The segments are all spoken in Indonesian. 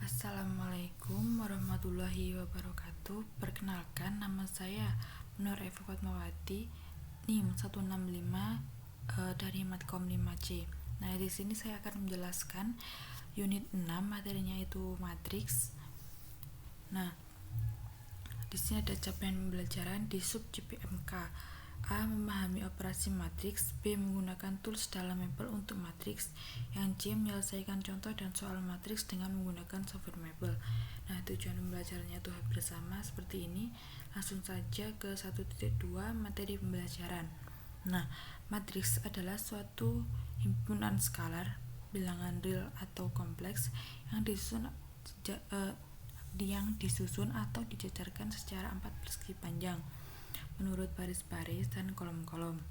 Assalamualaikum warahmatullahi wabarakatuh. Perkenalkan, nama saya Nur Eva Fatmawati, NIM 165 dari Matkom 5C. Nah, di sini saya akan menjelaskan unit 6, materinya itu matriks. Nah, di sini ada capaian pembelajaran di sub JPMK. A. Memahami operasi matriks. B. Menggunakan tools dalam Maple untuk matriks. Yang C. Menyelesaikan contoh dan soal matriks dengan menggunakan software Maple. Nah, tujuan pembelajarannya itu hampir sama seperti ini. Langsung saja ke 1.2 materi pembelajaran. Nah, matriks adalah suatu himpunan skalar, bilangan real atau kompleks yang disusun atau dijajarkan secara 4 persegi panjang menurut baris-baris dan kolom-kolom.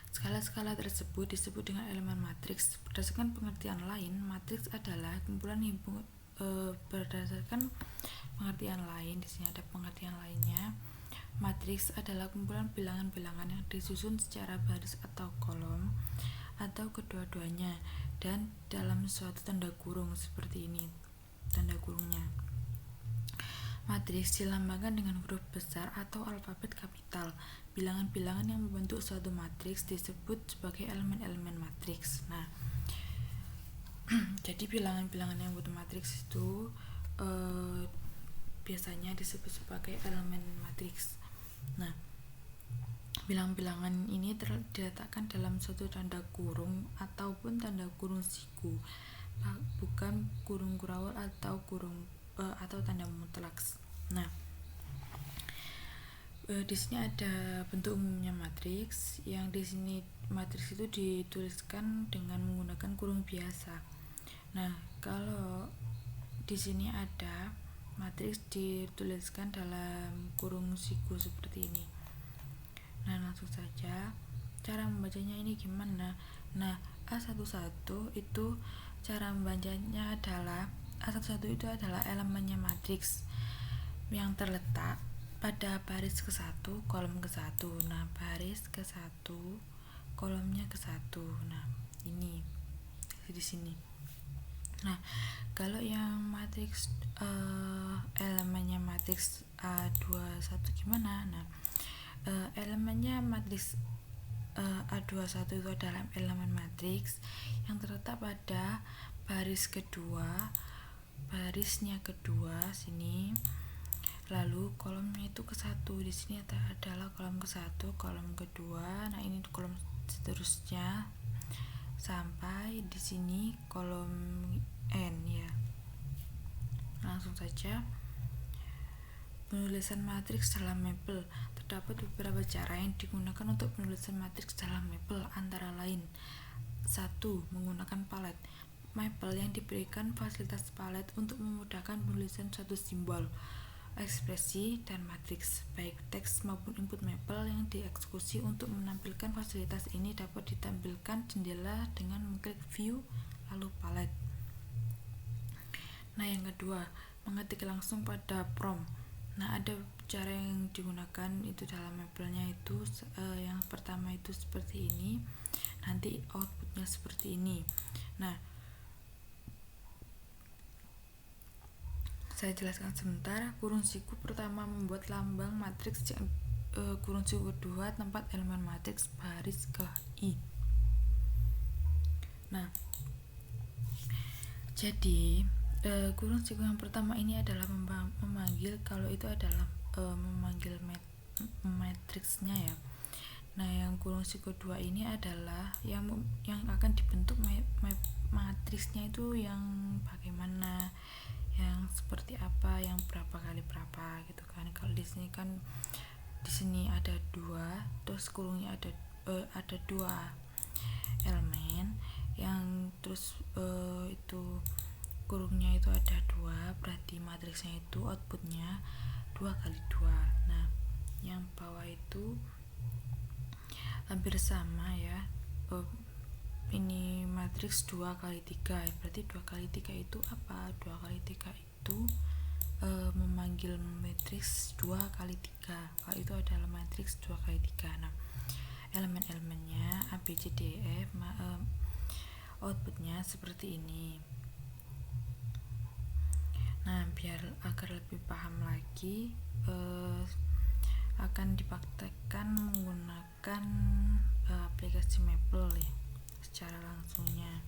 Skala-skala tersebut disebut dengan elemen matriks. Berdasarkan pengertian lain, matriks adalah kumpulan berdasarkan pengertian lain. Di sini ada pengertian lainnya. Matriks adalah kumpulan bilangan-bilangan yang disusun secara baris atau kolom atau kedua-duanya dan dalam suatu tanda kurung seperti ini. Tanda kurungnya. Matriks dilambangkan dengan huruf besar atau alfabet kapital. Bilangan-bilangan yang membentuk suatu matriks disebut sebagai elemen-elemen matriks. Nah, jadi bilangan-bilangan yang membentuk matriks itu biasanya disebut sebagai elemen matriks. Nah, bilangan-bilangan ini diletakkan dalam suatu tanda kurung ataupun tanda kurung siku, bukan kurung kurawal atau atau tanda mutlak. Nah, di sini ada bentuk umumnya matriks. Yang di sini matriks itu dituliskan dengan menggunakan kurung biasa. Nah, kalau di sini ada matriks dituliskan dalam kurung siku seperti ini. Nah, langsung saja cara membacanya ini gimana? Nah, A11 itu cara membacanya adalah A11 itu adalah elemennya matriks yang terletak pada baris ke-1, kolom ke-1. Nah, baris ke-1, kolomnya ke-1. Nah, ini di sini. Nah, kalau yang matriks elemennya matriks A21 gimana? Nah, elemennya matriks A21 itu adalah elemen matriks yang terletak pada baris kedua, barisnya kedua sini, lalu kolomnya itu ke-1. Di sini adalah kolom ke-1, kolom kedua. Nah, ini kolom seterusnya sampai di sini kolom N ya. Langsung saja. Penulisan matriks dalam Maple. Terdapat beberapa cara yang digunakan untuk penulisan matriks dalam Maple, antara lain 1. Menggunakan palet. Maple yang diberikan fasilitas palet untuk memudahkan penulisan suatu simbol, ekspresi, dan matriks, baik teks maupun input Maple yang dieksekusi. Untuk menampilkan fasilitas ini dapat ditampilkan jendela dengan mengklik view lalu palet. Nah, yang kedua, mengetik langsung pada prompt. Nah, ada cara yang digunakan itu dalam Maple-nya itu yang pertama itu seperti ini, nanti outputnya seperti ini. Nah, saya jelaskan sebentar. Kurung siku pertama membuat lambang matriks, kurung siku kedua tempat elemen matriks baris ke I. Nah, jadi kurung siku yang pertama ini adalah memanggil, kalau itu adalah memanggil matriksnya ya. Nah, yang kurung siku kedua ini adalah yang akan dibentuk matriksnya itu yang bagaimana, yang seperti apa, yang berapa kali berapa gitu kan. Kalau di sini kan di sini ada 2, terus kurungnya ada 2 elemen yang terus itu kurungnya itu ada 2, berarti matriksnya itu outputnya 2 kali 2. Nah, yang bawah itu hampir sama ya. Ini matriks 2 kali 3, berarti 2 kali 3 itu apa? 2 kali 3 itu memanggil matriks 2 kali 3. Kalau itu adalah matriks 2 kali 3. Nah, elemen-elemennya A, B, C, D, E, F, outputnya seperti ini. Nah, biar agar lebih paham lagi, akan dipraktekkan menggunakan aplikasi Maple ya, secara langsungnya.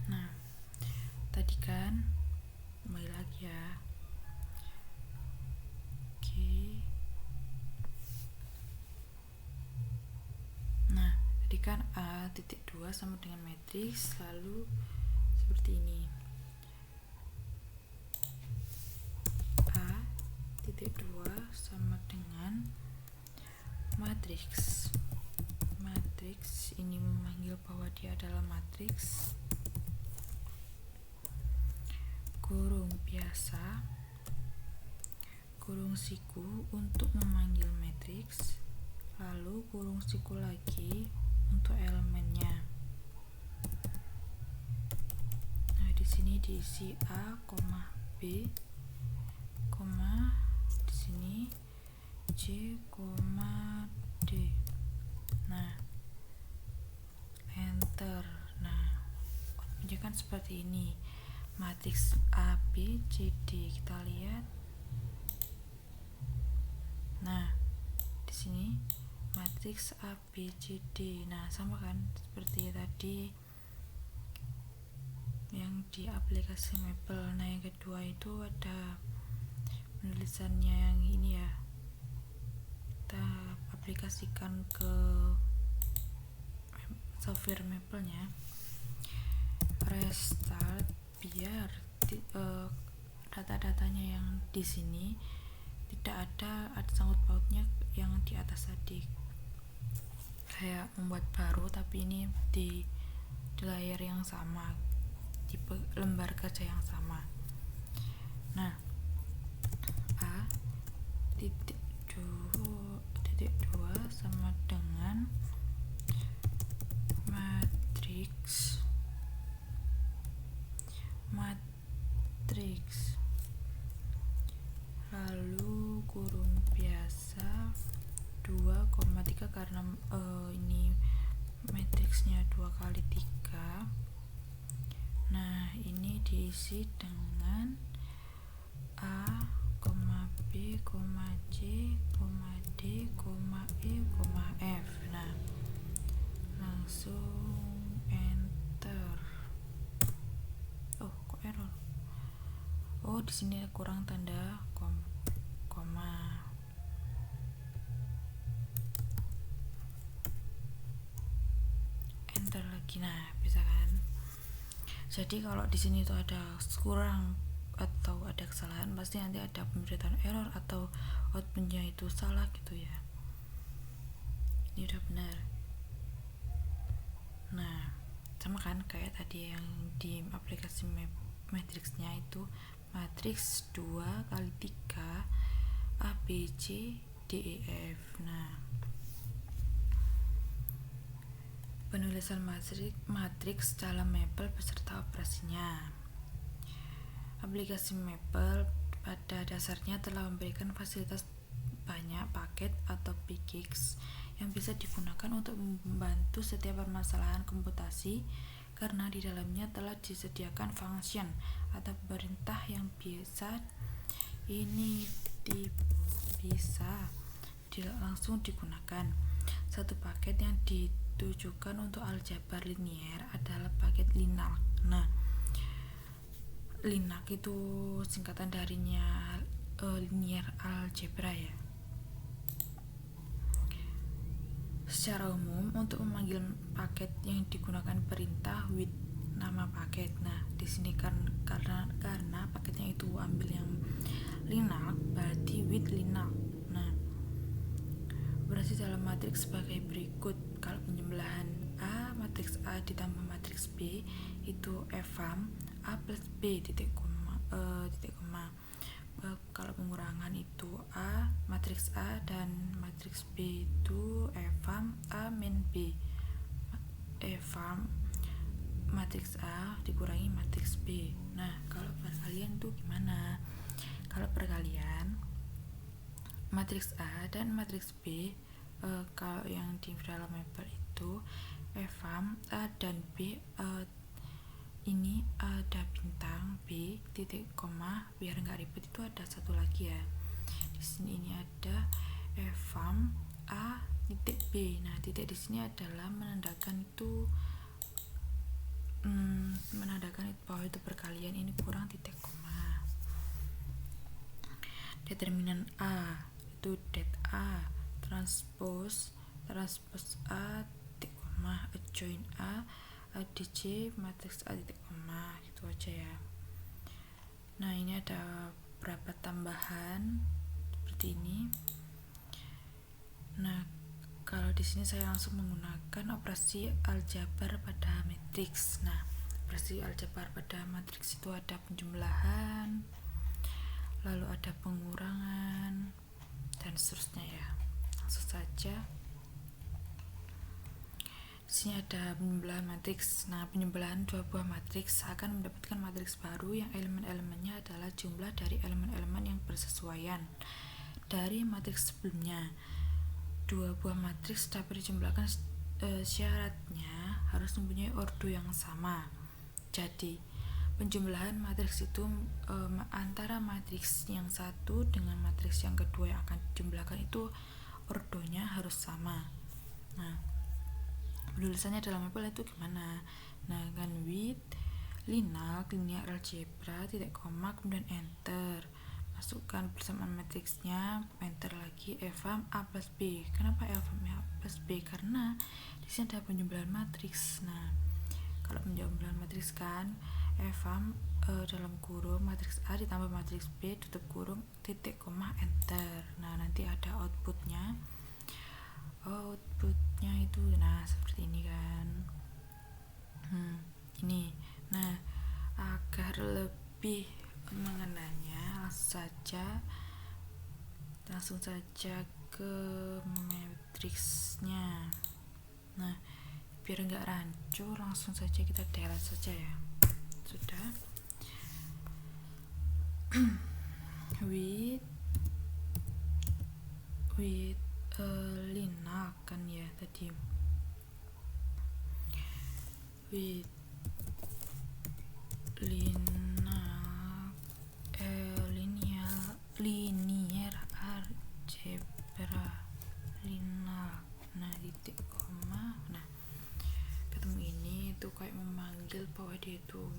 Nah, tadi kan kembali lagi ya. Oke. Nah, tadi kan A.2 sama dengan matriks, lalu seperti ini. A.2 sama dengan matriks. Matriks ini memanggil bahwa dia adalah matriks kurung biasa kurung siku untuk memanggil matriks, lalu kurung siku lagi untuk elemennya. Nah, di sini diisi A, B, di sini C, D. Nah, enter. Nah, outputnya kan seperti ini. Matriks A, B, C, D. Kita lihat. Nah, di sini matriks A, B, C, D. Nah, sama kan seperti tadi yang di aplikasi Maple. Nah, yang kedua itu ada penulisannya yang ini ya. Kita aplikasikan ke software Maple-nya. Restart biar data-datanya yang di sini tidak ada sangkut pautnya yang di atas tadi, kayak membuat baru tapi ini di layar yang sama, di lembar kerja yang sama. Nah, A.2 sama dengan matriks lalu kurung biasa 2,3 karena ini matriksnya 2 kali 3. Nah, ini diisi dengan A, B, C, D, E, F. Nah, langsung enter. Oh, kok error? Oh, di sini kurang tanda koma. Enter lagi. Nah, bisa kan? Jadi kalau di sini tuh ada kurang atau ada kesalahan, pasti nanti ada pemberitaan error atau outputnya itu salah gitu ya. Ini udah benar. Nah, sama kan kayak tadi yang di aplikasi matriksnya itu matriks 2 kali 3 A, B, C, D, E, F. Nah, penulisan matriks dalam Maple beserta operasinya. Aplikasi Maple pada dasarnya telah memberikan fasilitas banyak paket atau pkix yang bisa digunakan untuk membantu setiap permasalahan komputasi, karena di dalamnya telah disediakan function atau perintah yang bisa langsung digunakan. Satu paket yang ditujukan untuk aljabar linier adalah paket LINAC. Nah, LINAC itu singkatan darinya linear algebra ya. Secara umum untuk memanggil paket yang digunakan perintah with nama paket. Nah, di sini karena paketnya itu ambil yang LINAC, berarti with LINAC. Nah, operasi dalam matriks sebagai berikut. Kalau penjumlahan A, matriks A ditambah matriks B itu Fam A plus B titik koma. Kalau pengurangan itu A, matriks A dan matriks B itu Fam A min B. Fam matriks A dikurangi matriks B. Nah, kalau tuh gimana. Kalau perkalian matriks A dan matriks B, kalau yang di dalam mapel itu evam A dan B, ini ada bintang B titik koma, biar nggak ribet itu ada satu lagi ya. Di sini ini ada evam A titik B. Nah, titik di sini adalah menandakan itu bahwa itu perkalian, ini kurang titik koma. Determinan A itu det A transpose A titik koma, adjoin A adj matriks A titik koma, gitu aja ya. Nah, ini ada berapa tambahan seperti ini. Nah, kalau di sini saya langsung menggunakan operasi aljabar pada matriks. Nah, operasi aljabar pada matriks itu ada penjumlahan, lalu ada pengurangan, dan seterusnya ya. Langsung saja. Di sini ada penjumlahan matriks. Nah, penjumlahan dua buah matriks akan mendapatkan matriks baru yang elemen-elemennya adalah jumlah dari elemen-elemen yang bersesuaian dari matriks sebelumnya. Dua buah matriks dapat dijumlahkan, syaratnya harus mempunyai ordo yang sama. Jadi penjumlahan matriks itu antara matriks yang satu dengan matriks yang kedua yang akan dijumlahkan itu ordonya harus sama. Nah, penulisannya dalam mapel itu gimana? Nah, kan with linear algebra titik koma kemudian enter, masukkan persamaan matriksnya, enter lagi evam A plus B. Kenapa evam A plus B? Karena di sini ada penjumlahan matriks. Nah, kalau penjumlahan matriks kan evam dalam kurung matriks A ditambah matriks B tutup kurung titik koma enter. Nah, nanti ada outputnya itu nah seperti ini kan. Ini. Nah, agar lebih mengenanya langsung saja ke matriksnya. Nah, biar nggak rancu langsung saja kita delete saja ya. Sudah. with linear kan ya tadi, with linear algebra linear. Nah, titik koma. Nah, ketemu ini tuh kayak memanggil bahwa dia itu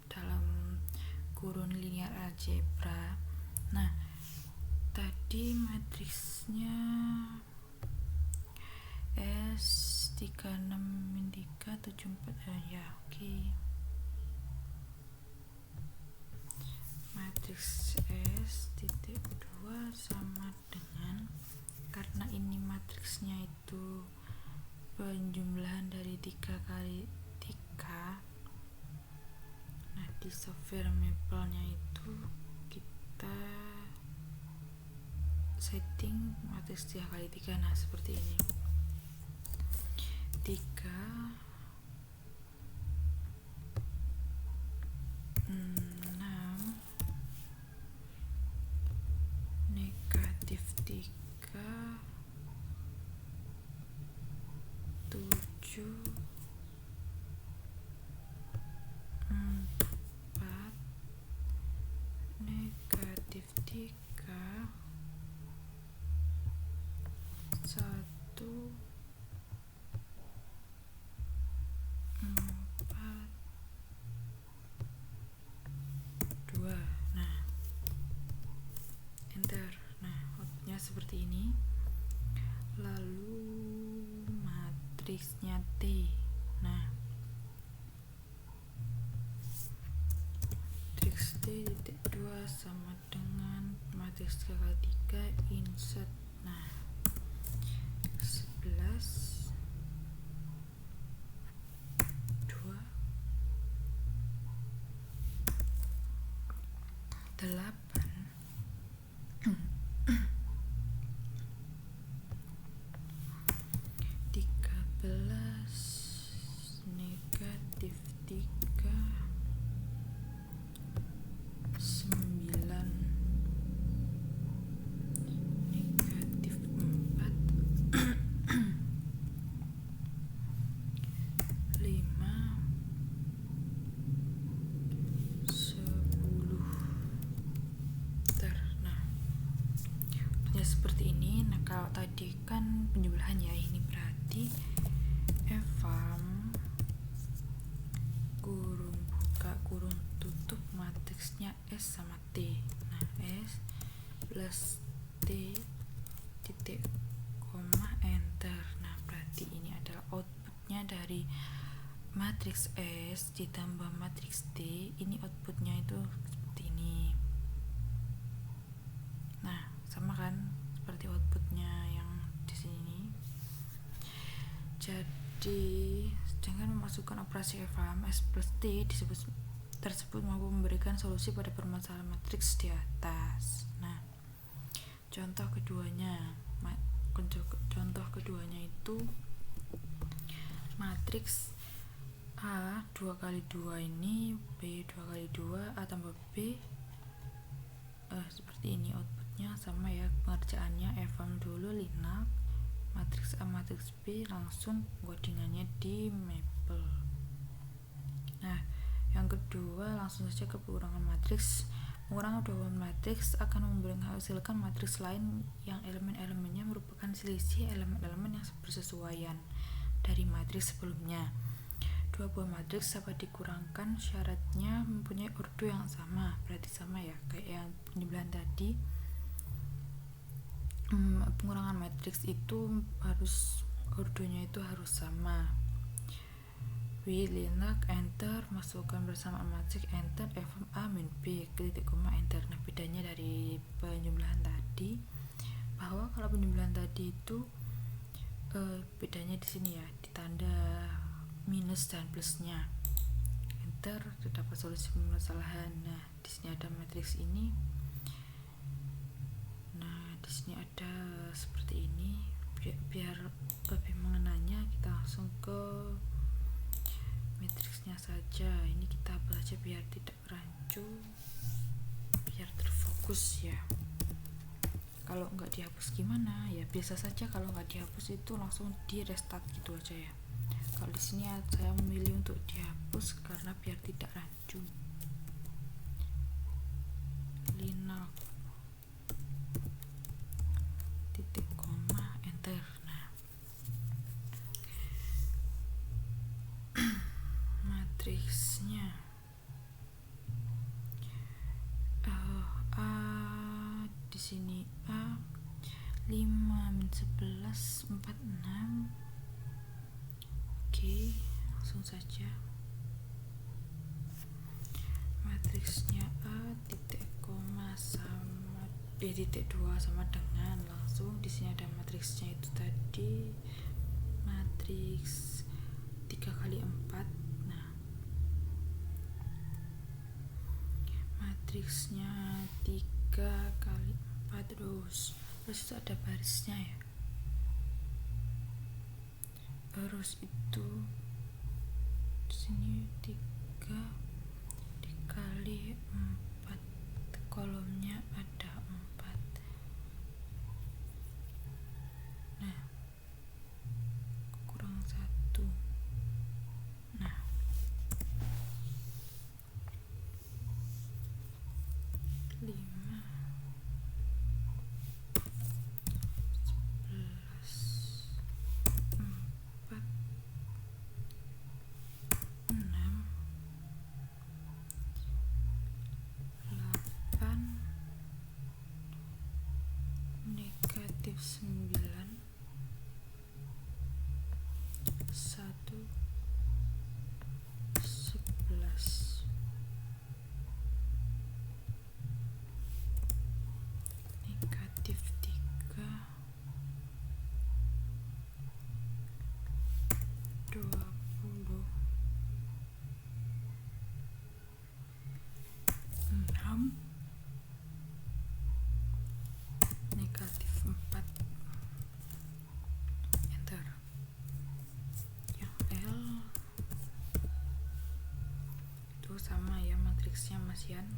dalam kurun linear algebra. Nah, tadi matriksnya S36-374 ya, oke. Matriks S.2 sama dengan, karena ini matriksnya itu penjumlahan dari 3 kali 3. Nah, di software Maple-nya itu kita setting matriks 3 kali 3. Nah, seperti ini. 3 negatif 3 7 4 negatif 3 1 4 2. Nah, enter. Nah, outputnya seperti ini. Lalu matriksnya T. Nah, matriks T titik 2 sama dengan matriks 3 kali 3 insert. Nah, 11 2 8 13 negatif 3 1 kan penjumlahan ya. Ini berarti evam kurung buka kurung tutup matriksnya S sama T. Nah, S plus T titik koma enter. Nah, berarti ini adalah outputnya dari matriks S ditambah matriks T. Ini outputnya itu seperti ini. Nah, sama kan seperti outputnya yang di sini. Jadi dengan memasukkan operasi evam S plus T tersebut mampu memberikan solusi pada permasalahan matriks di atas. Nah, contoh keduanya itu matriks A 2 kali 2 ini B 2 kali 2 A tambah B seperti ini outputnya sama ya pengerjaannya. Evam dulu linak matriks A matriks B, langsung codingannya di maple. Nah, yang kedua langsung saja ke pengurangan matriks. Pengurangan dua matriks akan menghasilkan matriks lain yang elemen-elemennya merupakan selisih elemen-elemen yang bersesuaian dari matriks sebelumnya. Dua buah matriks dapat dikurangkan, syaratnya mempunyai ordo yang sama. Berarti sama ya kayak yang penjumlahan tadi. Pengurangan matriks itu harus ordonya itu harus sama. Linak enter, masukkan bersama matriks enter evam A min B titik koma enter. Nah, bedanya dari penjumlahan tadi bahwa kalau penjumlahan tadi itu bedanya di sini ya, ditanda minus dan plusnya. Enter, terdapat solusi permasalahan. Nah, di sini ada matriks ini. Nah, di sini ada seperti ini. Biar lebih mengenanya, kita langsung ke matriksnya saja. Ini kita hapus aja biar tidak rancu, biar terfokus ya. Kalau nggak dihapus gimana? Ya biasa saja, kalau nggak dihapus itu langsung di restart gitu aja ya. Kalau di sini saya memilih untuk dihapus karena biar tidak rancu. Linak titik koma enter. Nah, matriksnya A di sini A 5 min 11 46. Oke, langsung saja. Matriksnya A titik koma sama titik 2 sama dengan, langsung di sini ada matriksnya itu tadi matriks 3 kali 4. Nah, matriksnya 3 kali 4 terus itu ada barisnya ya. Terus itu di sini 3 dikali 4, kolomnya ada 4. Nah, kurang 1. Nah, 5 9 1 11 negatif 3 20 6 negatif 4 enter. Yang L itu sama ya matriksnya Mas Yan.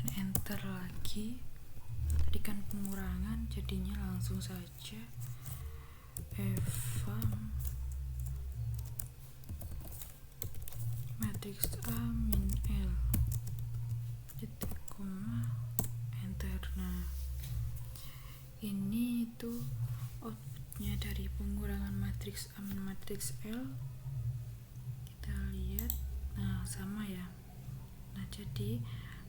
dan enter lagi. Tadi kan pengurangan, jadinya langsung saja evam matriks A min L titik koma enter. Nah, ini itu outputnya dari pengurangan matriks A min matriks L. Kita lihat, nah sama ya. Nah, jadi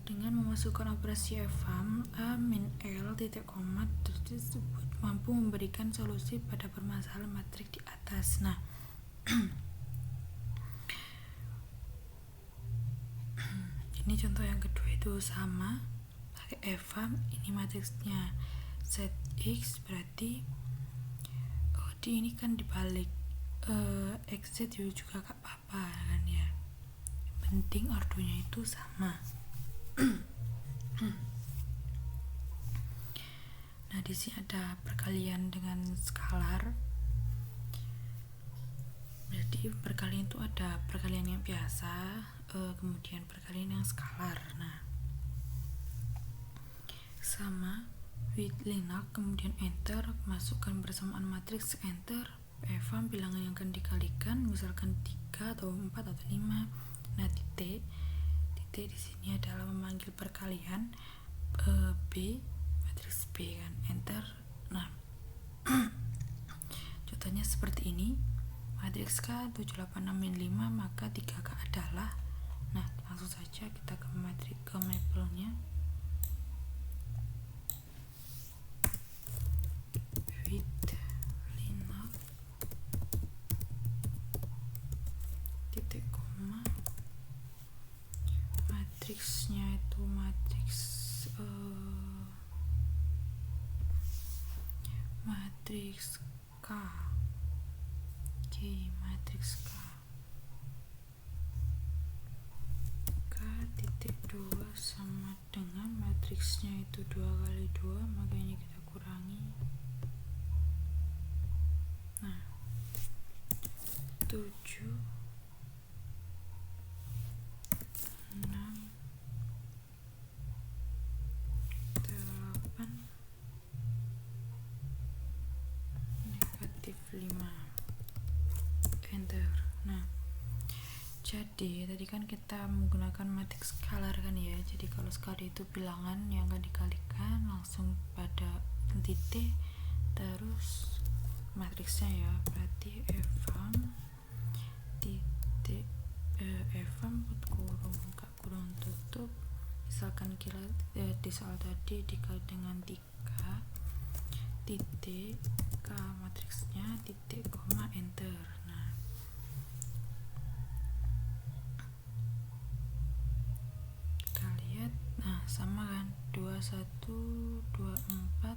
dengan memasukkan operasi evam A min L titik koma tersebut mampu memberikan solusi pada permasalahan matriks di atas. Nah, ini contoh yang kedua itu sama pakai evam. Ini matriksnya set X, berarti di ini kan dibalik XZ juga gak apa-apa kan ya, penting ordonya itu sama. Nah, di sini ada perkalian dengan skalar. Berarti perkalian itu ada perkalian yang biasa, kemudian perkalian yang skalar. Nah, sama with Linux, kemudian enter, masukkan bersamaan matriks, enter, evam bilangan yang akan dikalikan, misalkan 3 atau 4 atau 5. Nah, titik di sini adalah memanggil perkalian B, matriks B kan, enter. Nah, contohnya seperti ini, matriks K 786 min 5, maka 3K adalah. Nah, langsung saja kita ke mapelnya. With Linux titik koma, matriksnya itu matriks K. Oke, matriks K titik 2 sama dengan matriksnya itu 2 kali 2, makanya kita kurangi. Nah, 7 6 8 negatif 5 enter. Nah, jadi tadi kan kita menggunakan matriks skalar kan ya, jadi kalau skalar itu bilangan yang akan dikalikan langsung pada titik terus matriksnya ya, berarti evam titik evam kurung buka kurung tutup, misalkan kita di soal tadi dikali dengan 3 titik K matriksnya titik koma enter. Nah, kita lihat, nah sama kan, 21 24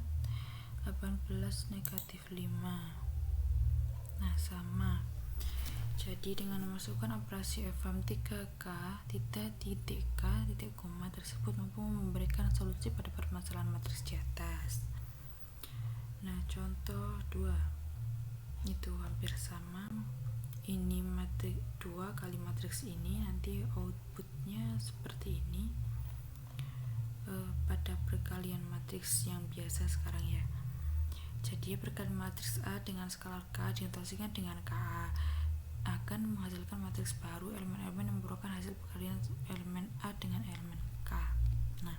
18 negatif 5. Nah, sama. Jadi dengan memasukkan operasi evam 3K titik K titik koma tersebut mampu memberikan solusi pada permasalahan matriks di atas. Nah, contoh 2 itu hampir sama. Ini matriks 2 kali matriks ini, nanti outputnya seperti ini pada perkalian matriks yang biasa sekarang ya. Jadi perkalian matriks A dengan skalar K dinotaskan dengan KA akan menghasilkan matriks baru. Elemen-elemen yang merupakan hasil perkalian elemen A dengan elemen K. Nah,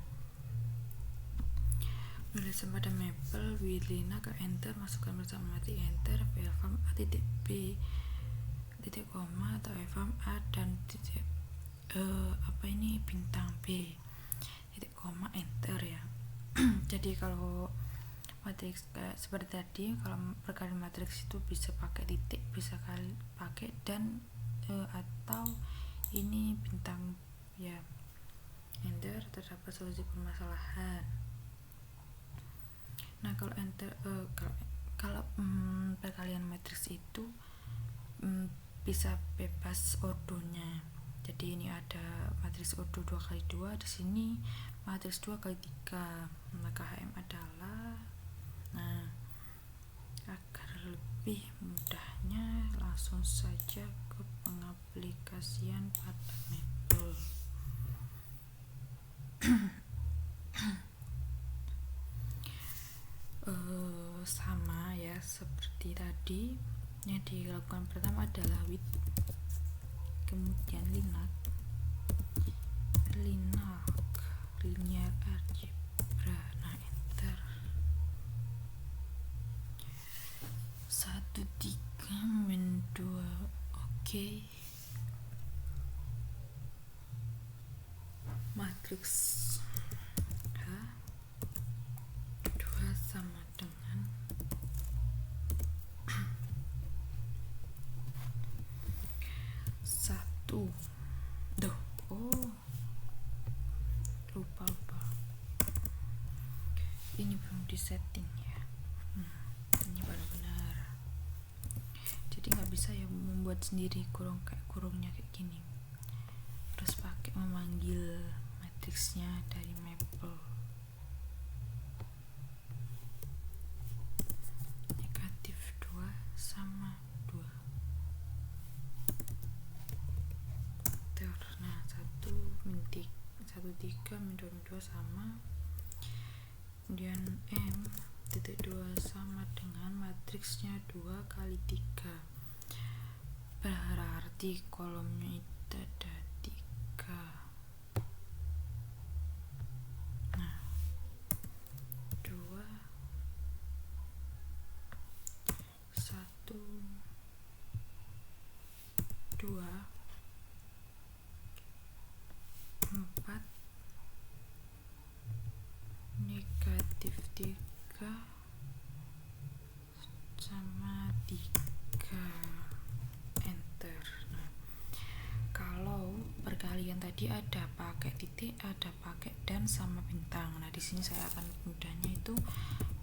menuliskan pada mapel with Linux ke enter, masukkan bersama matriks enter evam A titik B titik koma atau evam A dan titik bintang B titik koma enter ya. Jadi kalau matriks seperti tadi, kalau perkalian matriks itu bisa pakai titik, bisa pakai dan atau ini bintang ya, enter, terdapat solusi permasalahan. Nah, kalau enter kalau perkalian matriks itu bisa bebas ordonya. Jadi ini ada matriks ordo 2 kali 2, di sini matriks 2 kali 3, maka HM adalah. Nah, agar lebih mudahnya langsung saja ke pengaplikasian pada mapel. tadi yang dilakukan pertama adalah with, kemudian linear algebra. Nah, enter. 1, 3, 2. Oke. Matriks H2 sama dengan 1. Lupa ini belum disetting ya. Ini baru benar, jadi nggak bisa ya membuat sendiri kurungnya kayak gini, terus pakai memanggil matriksnya dari maple. Negatif 2 sama 2. Nah, 1, 3, 2 sama, kemudian M.2 sama dengan matriksnya 2 kali 3, berarti kolomnya itu ada 3. Nah, 2, 1, 2, 4, negatif 3 sama 3, enter. Nah, kalau perkalian tadi ada pakai titik, ada pakai dan sama bintang. Nah, di sini saya akan mudahnya itu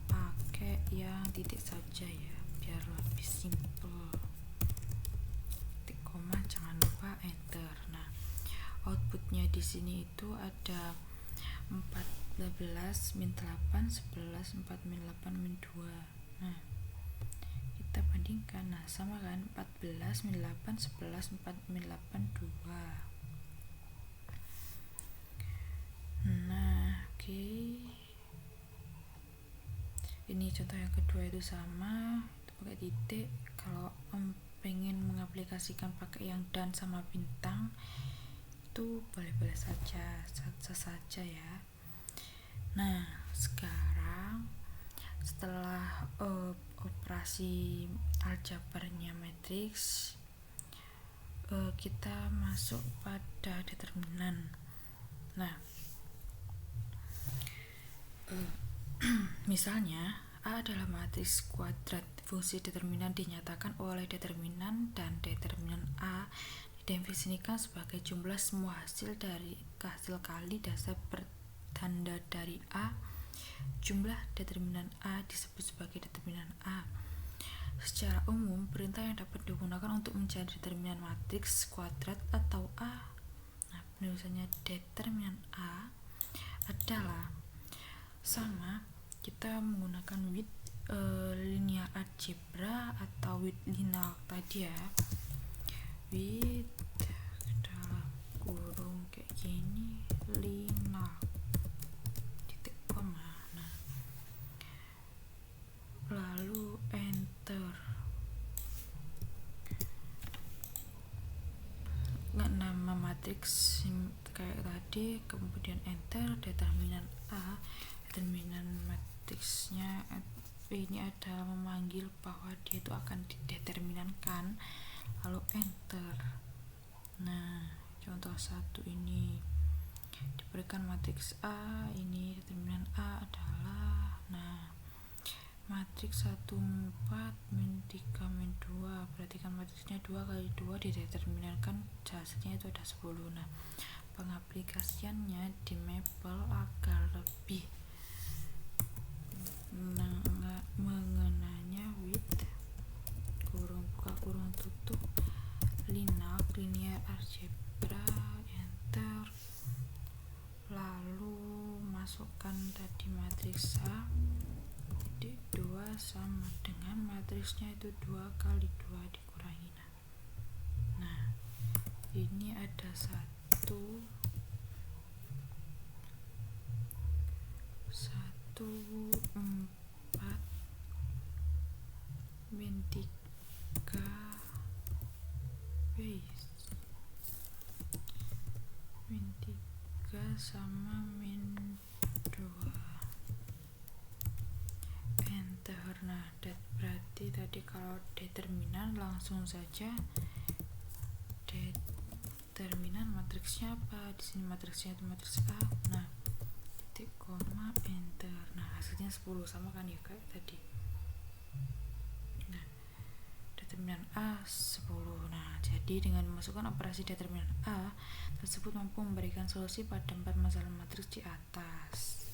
pakai yang titik saja ya, biar lebih simple. Titik koma, jangan lupa enter. Nah, outputnya di sini itu ada 14 min 8, 11, 4 min 8 min 2. Nah, kita bandingkan. Nah, sama kan, 14 min 8, 11, 4 min 8, 2. Nah, oke. Ini contoh yang kedua itu sama, itu pakai titik. Kalau pengen mengaplikasikan pakai yang dan sama bintang, itu boleh-boleh saja, saja ya. Nah, sekarang setelah operasi aljabarnya matriks, kita masuk pada determinan. Nah, misalnya A adalah matriks kuadrat. Fungsi determinan dinyatakan oleh determinan, dan determinan A didefinisikan sebagai jumlah semua hasil kali dasar bertanda dari A. Jumlah determinan A disebut sebagai determinan A. Secara umum, perintah yang dapat digunakan untuk mencari determinan matriks kuadrat atau A. Nah, penulisannya determinan A adalah sama, kita menggunakan with linear algebra atau with linear tadi ya, with dalam kurung kayak gini, linear titik koma. Nah, lalu enter. Nama matriks kayak tadi, kemudian enter. Determinan A, determinan matriksnya ini adalah memanggil bahwa dia itu akan dideterminankan, lalu enter. Nah, contoh 1 ini diberikan matriks A, ini determinan A adalah, nah, matriks 1, 4, min 3, min 2, berarti kan matriksnya 2 kali 2 dideterminankan, hasilnya itu ada 10. Nah, pengaplikasiannya di Maple agar lebih mengenanya with kurung buka kurung tutup linear algebra, enter. Lalu masukkan tadi matriks A, titik 2 sama dengan matriksnya itu 2 kali 2 dikurangi. Nah, ini ada 1, 4, min 3 base min 3 sama min 2 enter. Nah, berarti tadi kalau determinan langsung saja determinan matriksnya apa. Di sini matriksnya itu matriks A. Nah, titik koma enter. Nah, hasilnya 10 sama kan ya kayak tadi. Nah, determinan A 10. Nah, jadi dengan memasukkan operasi determinan A tersebut mampu memberikan solusi pada 4 masalah matriks di atas.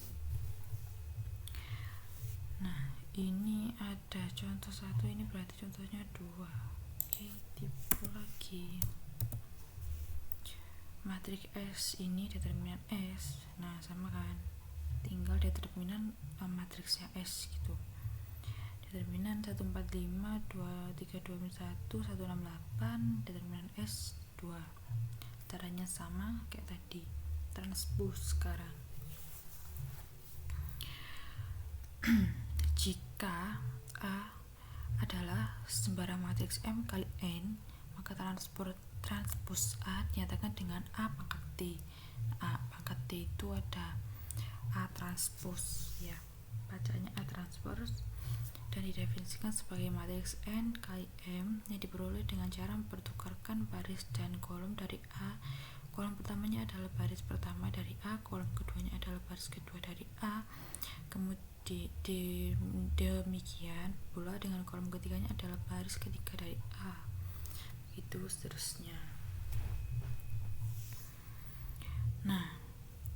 Nah, ini ada contoh 1, ini berarti contohnya 2. Oke, tipe lagi. Matriks S ini determinan S. Nah, sama kan? Tinggal determinan matriksnya S gitu. Determinan 145 232 1 168 determinan S 2. Caranya sama kayak tadi. Transpose sekarang. Jika A adalah sembarang matriks M kali N, maka transpose A dinyatakan dengan A pangkat T. A pangkat T itu ada A transpose ya. Bacanya A transpose dan didefinisikan sebagai matriks N kali M yang diperoleh dengan cara mempertukarkan baris dan kolom dari A. Kolom pertamanya adalah baris pertama dari A, kolom keduanya adalah baris kedua dari A. Kemudian demikian pula dengan kolom ketiganya adalah baris ketiga dari A. Itu seterusnya. Nah,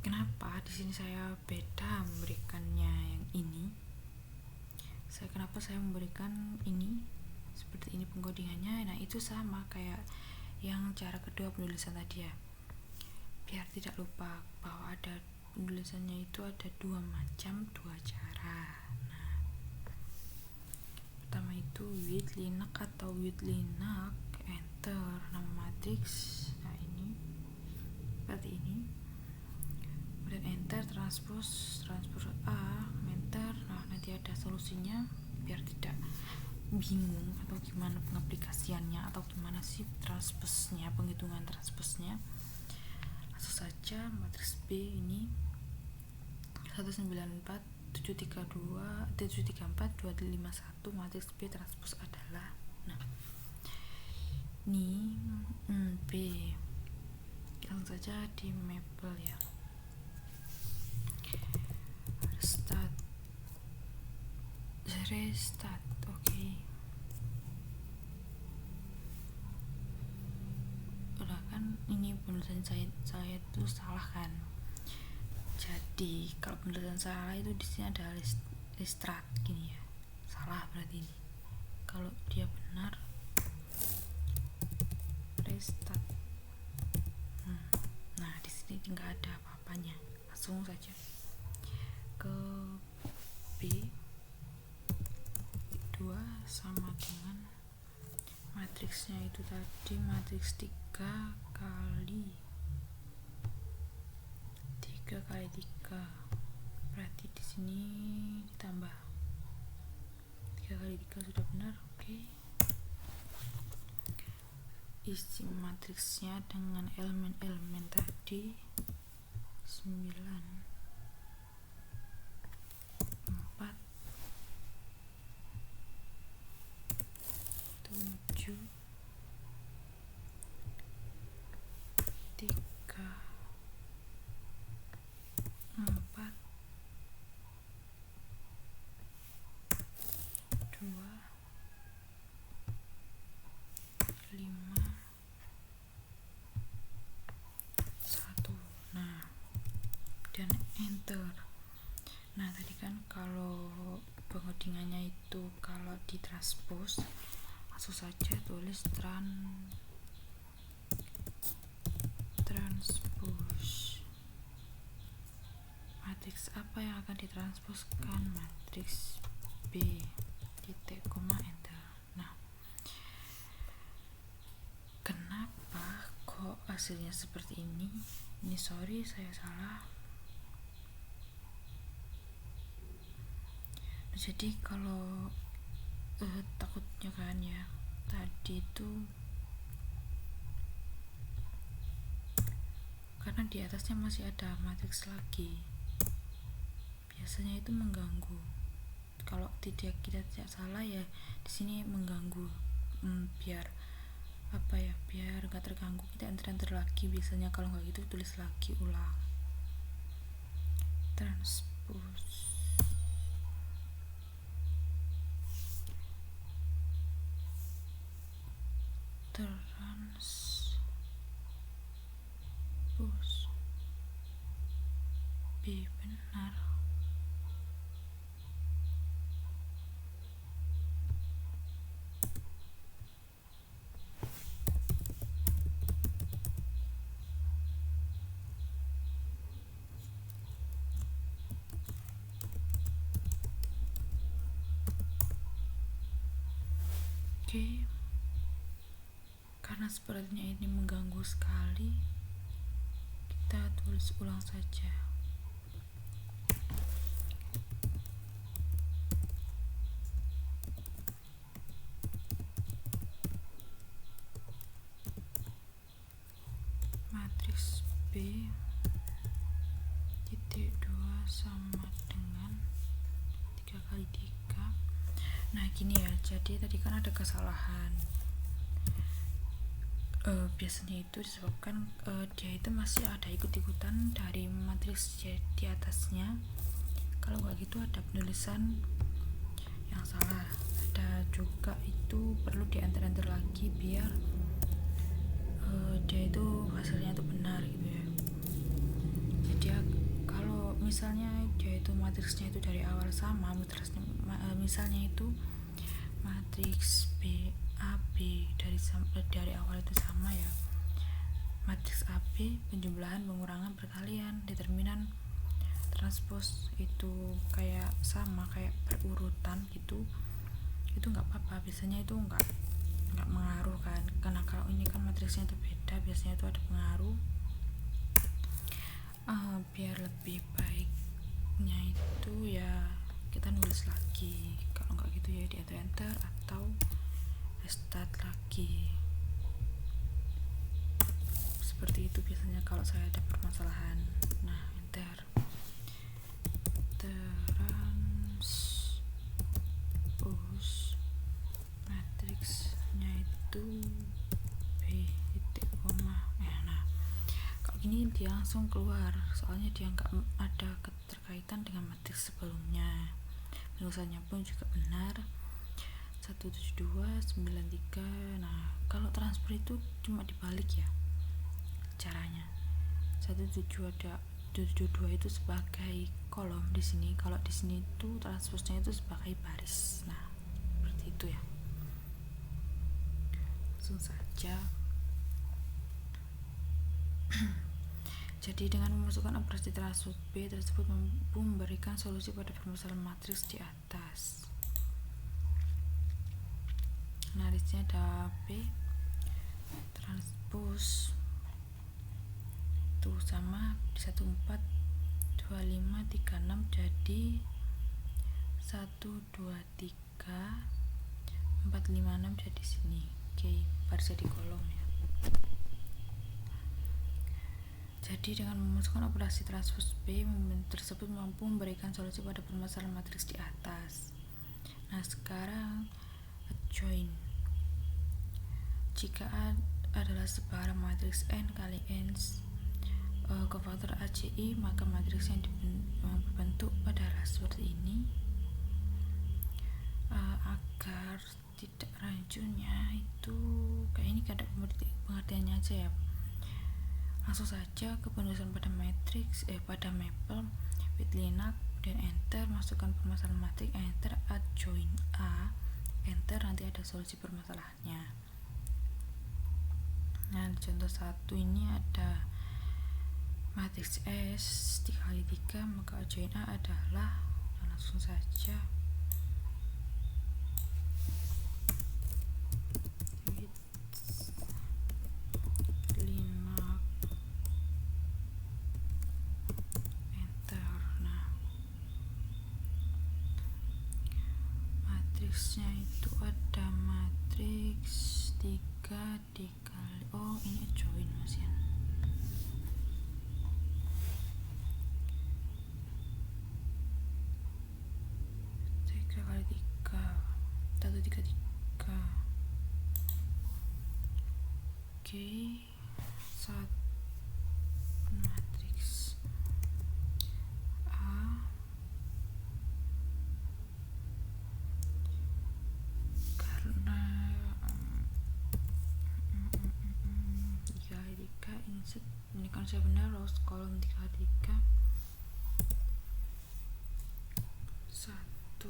kenapa di sini saya beda memberikannya yang ini? Kenapa saya memberikan ini seperti ini pengkodingannya? Nah, itu sama kayak yang cara kedua penulisan tadi ya. Biar tidak lupa bahwa ada penulisannya itu ada 2 macam, 2 cara. Nah, pertama itu with Linux atau with Linux enter nama matriks. Nah, ini seperti ini. Kemudian enter transpose A enter. Nah, nanti ada solusinya biar tidak bingung atau gimana pengaplikasiannya atau gimana sih transpose-nya, penghitungan transpose-nya. Langsung saja matriks B ini 194 732 734 251 matriks B transpose adalah, nah ini B langsung saja di mapel ya. Restart oke. Udah kan, ini penulisan saya itu salah kan. Jadi kalau penulisan salah itu di sini ada restart gini ya. Salah berarti ini. Kalau dia benar restart. Nah, di sini nggak ada apa-apanya. Langsung saja ke B 2 sama dengan matriksnya itu tadi matriks 3 kali 3 berarti di sini ditambah 3 kali 3 sudah benar. Oke. Isi matriksnya dengan elemen-elemen tadi 9 4 7 3 4 2 5 1. Nah, dan enter. Nah, tadi kan kalau pengodingannya itu kalau ditranspose langsung saja tulis transpose. Matriks apa yang akan ditransposkan? Matriks B titik koma enter. Nah, kenapa kok hasilnya seperti ini? Ini sorry saya salah. Jadi kalau takutnya kan ya, tadi itu karena di atasnya masih ada matriks lagi, biasanya itu mengganggu. Kalau kita tidak salah ya, di sini mengganggu. Biar apa ya, biar nggak terganggu kita enter lagi. Biasanya kalau nggak gitu tulis lagi ulang. Transpose B benar. Oke, karena sepertinya ini mengganggu sekali, kita tulis ulang saja. Matriks B titik 2 sama dengan 3 kali 3. Nah gini ya, jadi tadi kan ada kesalahan. Biasanya itu disebabkan dia itu masih ada ikut-ikutan dari matriks di atasnya. Kalau nggak gitu ada penulisan yang salah. Ada juga itu perlu diantar-antar lagi biar dia itu hasilnya itu benar gitu ya. Jadi ya, kalau misalnya dia itu matriksnya itu dari awal sama, misalnya itu matriks B AB dari awal itu sama ya, matriks AB penjumlahan pengurangan perkalian determinan transpose itu kayak sama, kayak berurutan gitu, itu nggak apa-apa. Biasanya itu nggak mengaruh kan, karena kalau ini kan matriksnya itu beda, biasanya itu ada pengaruh. Biar lebih baiknya itu ya kita nulis lagi, kalau nggak gitu ya di enter atau restart lagi, seperti itu biasanya kalau saya ada permasalahan. Nah enter, transpose matriksnya itu B titik koma. Nah kalau gini dia langsung keluar, soalnya dia nggak ada keterkaitan dengan matriks sebelumnya. Penulisannya pun juga benar, 17293. Nah kalau transfer itu cuma dibalik ya caranya, 172 itu sebagai kolom di sini, kalau di sini itu transposnya itu sebagai baris. Nah seperti itu ya, langsung saja. Jadi dengan memasukkan operasi transpose B tersebut mampu memberikan solusi pada permasalahan matriks di atas. Nah listnya ada B transpose itu sama di 142536 jadi 123456 jadi sini. Oke, baris jadi kolom ya. Jadi dengan memasukkan operasi transpose B tersebut mampu memberikan solusi pada permasalahan matriks di atas. Nah sekarang adjoin. Jika A adalah sebarang matriks n kali n kofaktor ACI, maka matriks yang berbentuk adalah seperti ini. Agar tidak rancunya itu kayak ini, ada pengertiannya aja ya. Langsung saja ke penulisan pada matriks pada mapel with Linux, dan enter, masukkan permasalahan matriks, enter, adjoin A, enter, nanti ada solusi permasalahannya. Nah contoh 1 ini ada matriks S 3x3, maka adjoin A adalah, langsung saja matriksnya itu ada matriks 3 dikali, oh ini join mas ya, 3 kali 3 1 3 3. Oke, satu matriks A karena 3 kali 3 ini kan saya benar rows kolom 3 kali 3 1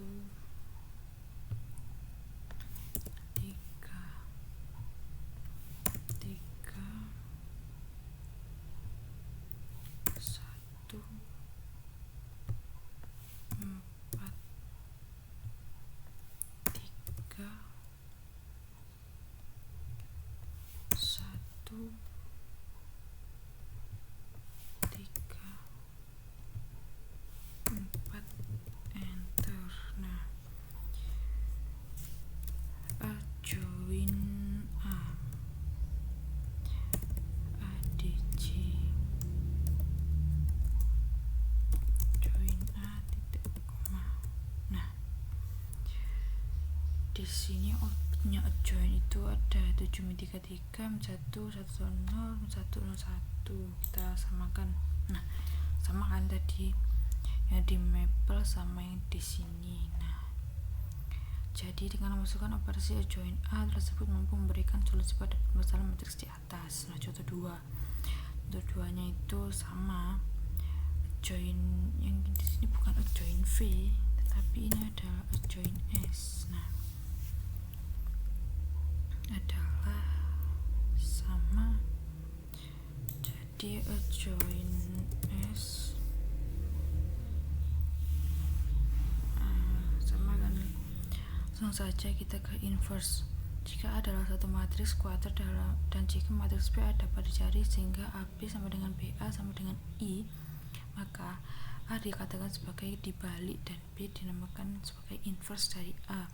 enter. Nah, join ADC join A titik koma. Nah, di sini outputnya join itu ada 7-3-3 110 101 kita samakan. Nah, sama kan tadi yang di maple sama yang di sini. Nah, jadi dengan memasukkan operasi join A tersebut mampu memberikan solusi pada permasalahan matriks di atas. Nah, contoh 2 nya itu sama. Join yang di sini bukan join V, tetapi ini adalah join S. Nah, adalah sama. Jadi join S sama kan, langsung saja kita ke inverse. Jika adalah satu matriks kuarter dan jika matriks P dapat dicari sehingga AB sama dengan BA sama dengan I, maka A dikatakan sebagai dibalik dan B dinamakan sebagai inverse dari A.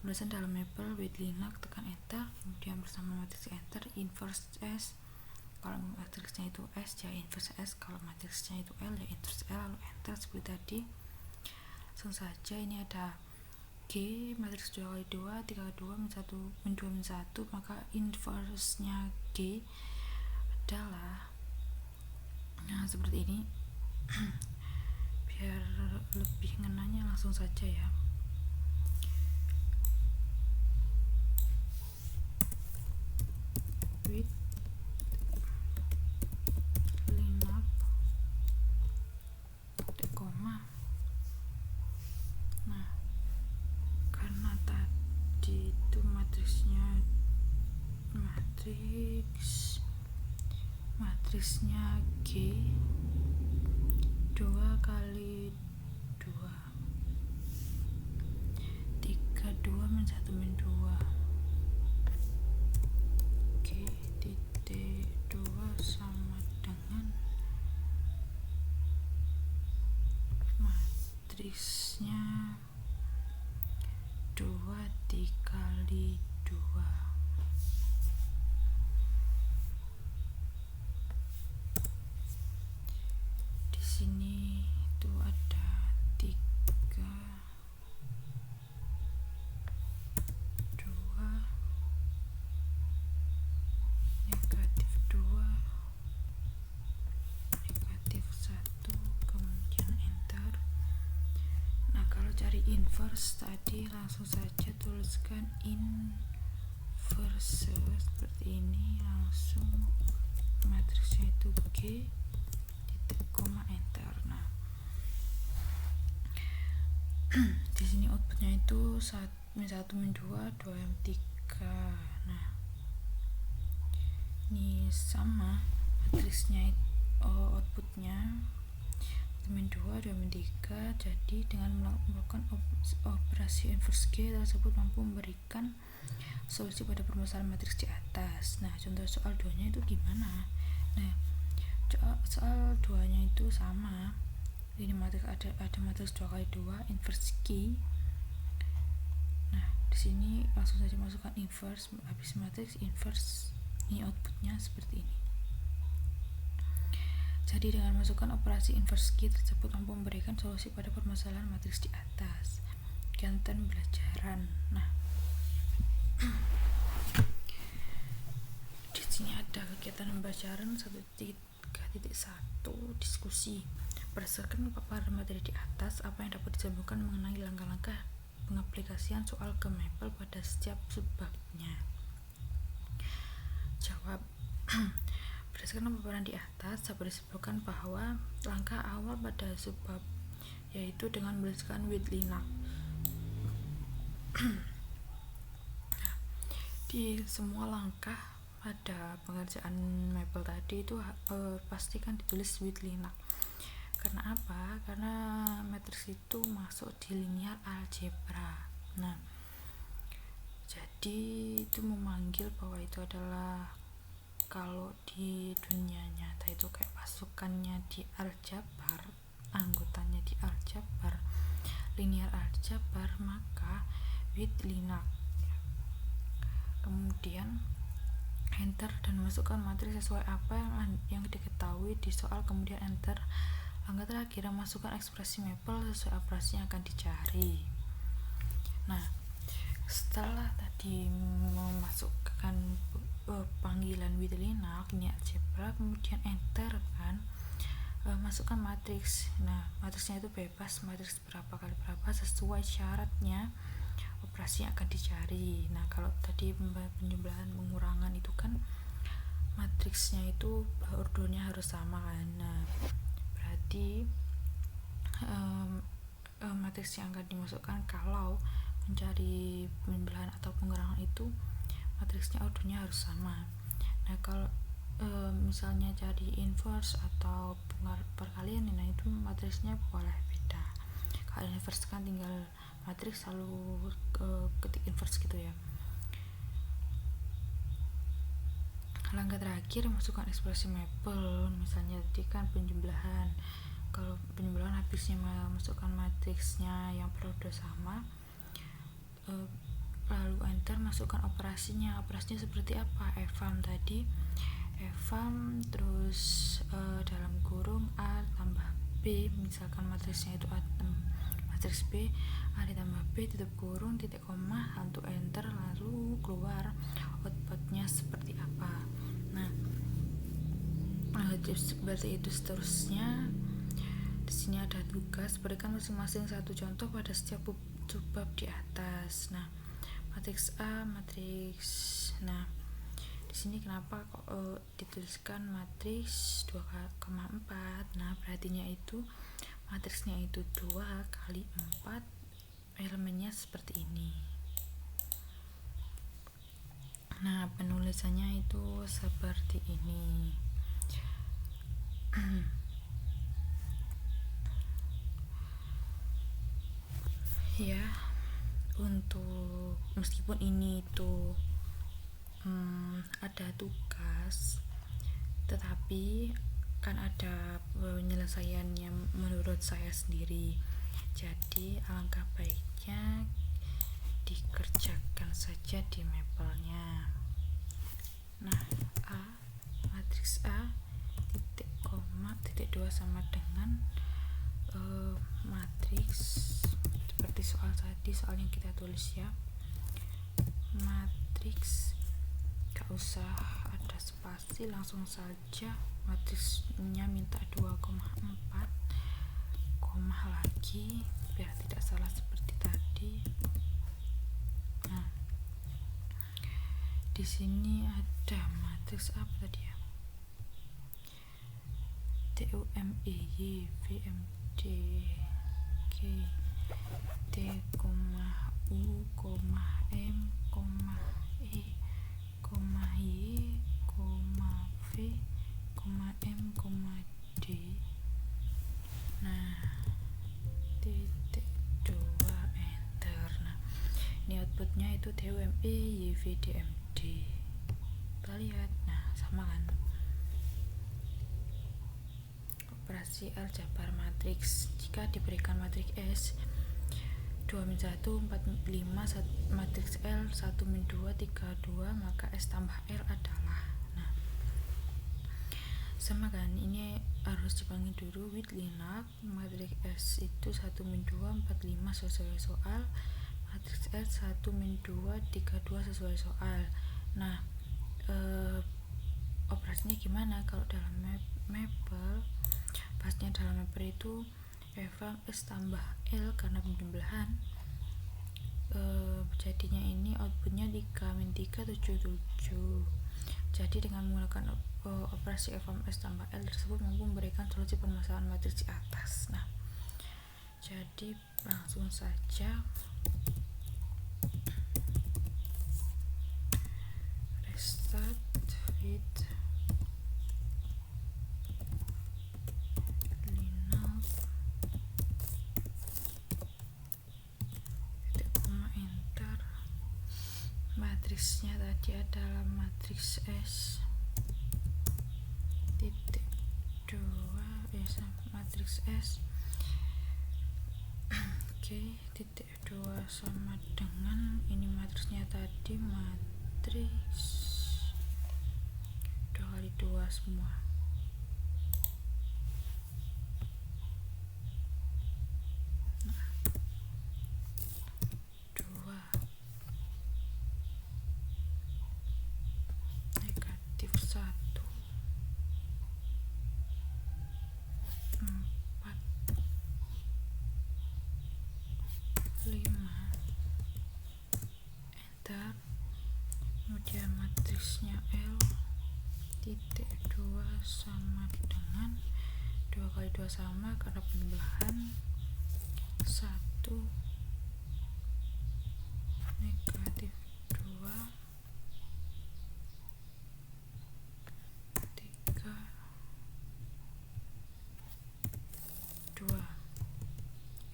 Penulisan dalam maple with Linux, tekan enter, kemudian bersama matriks enter inverse S. Kalau matriksnya itu S ya inverse S, kalau matriksnya itu L ya inverse L, lalu enter seperti tadi. Langsung saja ini ada G, matriks 2 kali 2 3 kali 2 min 1 min 2 min 1, maka inverse nya G adalah, nah seperti ini. Biar lebih ngenanya langsung saja ya. With Linux koma. Nah, karena tadi itu matriksnya G 2 kali 2 32 min 1 min 2 G titik 2 sama dengan matriksnya 2 dikali 2. Di sini itu ada 3 2 negatif 2 negatif 1, kemudian enter. Nah, kalau cari inverse tadi langsung saja tuliskan inverse seperti ini, langsung matriksnya itu G titik koma enter. Nah, di sini outputnya itu min 1 min 2 2 min 3. Nah, ini sama matriksnya outputnya min 2 2 min 3. Jadi dengan melakukan operasi inverse G tersebut mampu memberikan solusi pada permasalahan matriks di atas. Nah, contoh soal 2 nya itu gimana? Nah, soal 2 nya itu sama. Ini matriks ada matriks 2 kali 2 inverse G. Nah, sini langsung saja masukkan inverse, habis matriks inverse, ini outputnya seperti ini. Jadi dengan masukkan operasi inverse key tersebut mampu memberikan solusi pada permasalahan matriks di atas. Kegiatan pembelajaran. Nah, di sini ada kegiatan pembelajaran 1.3.1 diskusi. Berdasarkan paparan materi di atas, apa yang dapat disebutkan mengenai langkah-langkah pengaplikasian soal ke mapel pada setiap subbabnya? Jawab. Berdasarkan paparan di atas, dapat disebutkan bahwa langkah awal pada subbab yaitu dengan menuliskan with Linux. Di semua langkah pada pengerjaan mapel tadi itu pastikan ditulis with Linux. Karena apa? Karena matriks itu masuk di linear algebra. Nah, jadi itu memanggil bahwa itu adalah, kalau di dunia nyata itu kayak pasukannya di aljabar, anggotanya di aljabar, linear aljabar, maka with Linux. Kemudian enter dan masukkan matriks sesuai apa yang diketahui di soal, kemudian enter. Langkah terakhir, masukkan ekspresi mapel sesuai operasi yang akan dicari. Nah, setelah tadi memasukkan panggilan with Linux, ini algebra, kemudian enter kan, masukkan matriks. Nah, matriksnya itu bebas, matriks berapa kali berapa sesuai syaratnya operasi yang akan dicari. Nah, kalau tadi penjumlahan pengurangan itu kan matriksnya itu ordernya harus sama kan. Nah, berarti matriks yang akan dimasukkan kalau mencari penjumlahan atau pengurangan itu matriksnya ordernya harus sama. Nah, kalau misalnya cari inverse atau perkalian, nah itu matriksnya boleh beda. Kalau inverse kan tinggal matriks selalu ketik inverse gitu ya. Langkah terakhir, masukkan ekspresi mapel. Misalnya tadi kan penjumlahan, kalau penjumlahan habisnya masukkan matriksnya yang periode sama, lalu enter, masukkan operasinya. Operasinya seperti apa? Eval tadi, eval terus dalam kurung A tambah B, misalkan matriksnya itu matriks B, A ditambah B tutup kurung titik koma, untuk enter, lalu keluar outputnya seperti apa. Nah, berarti itu seterusnya. Di sini ada tugas, berikan masing-masing satu contoh pada setiap subbab di atas. Nah, matriks A, matriks. Nah, di sini kenapa kok dituliskan matriks 2,4? Nah, berartinya itu matriksnya itu 2 kali 4, elemennya seperti ini. Nah, penulisannya itu seperti ini. Ya, untuk meskipun ini itu ada tugas, tetapi kan ada penyelesaiannya menurut saya sendiri. Jadi alangkah baiknya dikerjakan saja di mapelnya. Nah, A, matriks A titik koma titik 2 sama dengan matriks seperti soal tadi, soal yang kita tulis ya. Matriks gak usah ada spasi, langsung saja matriksnya minta 2,4, koma lagi biar tidak salah seperti tadi. Nah, di sini ada matriks apa tadi ya? TUMEY VMD K T, U, M, E, Y, V, M, D. Nah, titik 2 enter. Nah, ini outputnya itu TUME YVDMD. Kita lihat, nah sama kan. Operasi aljabar matriks. Jika diberikan matriks S 2 min 1 4 min 5 matriks L 1 min 2 3 2, maka S tambah L adalah, nah sama kan, ini harus dipanggil dulu with Linac. Matriks S itu 1 min 2 4 5 sesuai soal, matriks L 1 min 2 3 2 sesuai soal. Nah operasinya gimana kalau dalam mapper? Pasnya dalam mapper itu Eva S tambah L karena penjumlahan, jadinya ini outputnya 3 min 3 7 7. Jadi dengan menggunakan operasi F(S) tambah L tersebut mampu memberikan solusi permasalahan matriks di atas. Nah, jadi langsung saja restart with Linac titik koma enter. Matriksnya tadi adalah matriks S titik 2 matriks S titik 2 sama dengan ini matriksnya tadi, matriks 2 kali 2 semua. Nah, 2 negatif 1 enter. Kemudian matriksnya L titik 2 sama dengan 2 kali 2 sama karena penjumlahan 1 negatif 2 3 2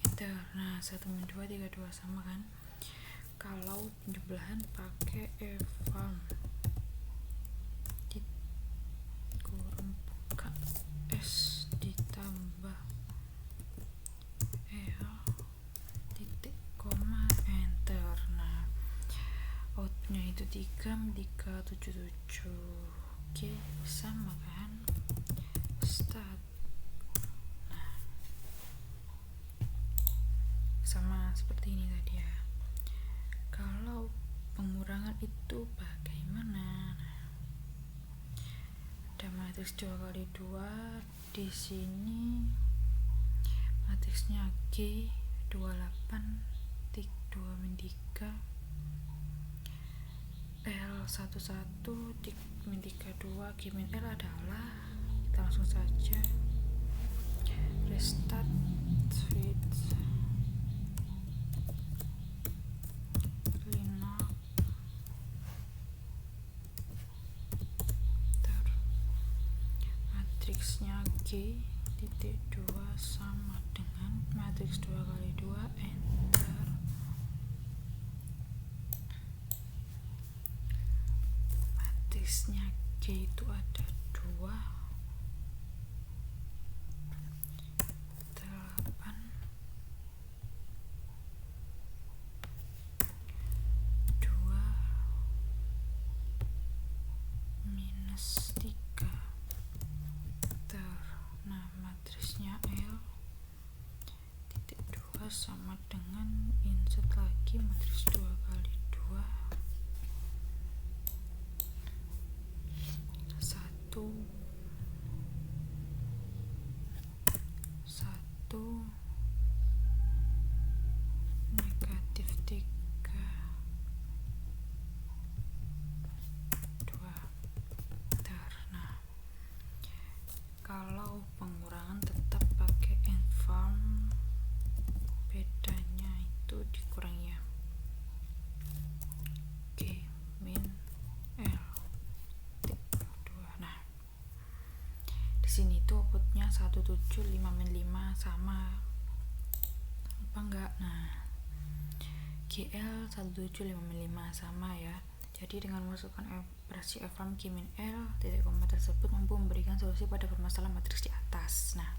enter. Nah 1 min 2 3 2 sama kan. Kalau penjumlahan pakai eval kurung buka S ditambah L titik koma enter. Nah outputnya itu 3 min 3 7 7. Oke, sama kan. Start. Nah sama seperti ini tadi ya. Kalau pengurangan itu bagaimana? Nah, ada matriks 2 kali 2 di sini, matriksnya G 28 tik 2 min 3 L 11 tik min 32 G min L adalah, kita langsung saja restart with matriksnya G titik 2 sama dengan matriks 2 kali 2 enter. Matriksnya G itu ada 2 8 2 minus 3. Nah matriksnya L titik 2 sama dengan insert lagi matriks 2 kali 2 1 negatif 3 2. Nah kalau pengurangan tetap pakai enform, bedanya itu dikurang ya. G min L titik 2. Nah di sini tuh outputnya 1 7 5 min 5 sama apa enggak? Nah GL 1 7 5 min 5 sama ya. Jadi dengan memasukkan operasi F(G min L titik koma tersebut mampu memberikan solusi pada permasalahan matriks di atas. Nah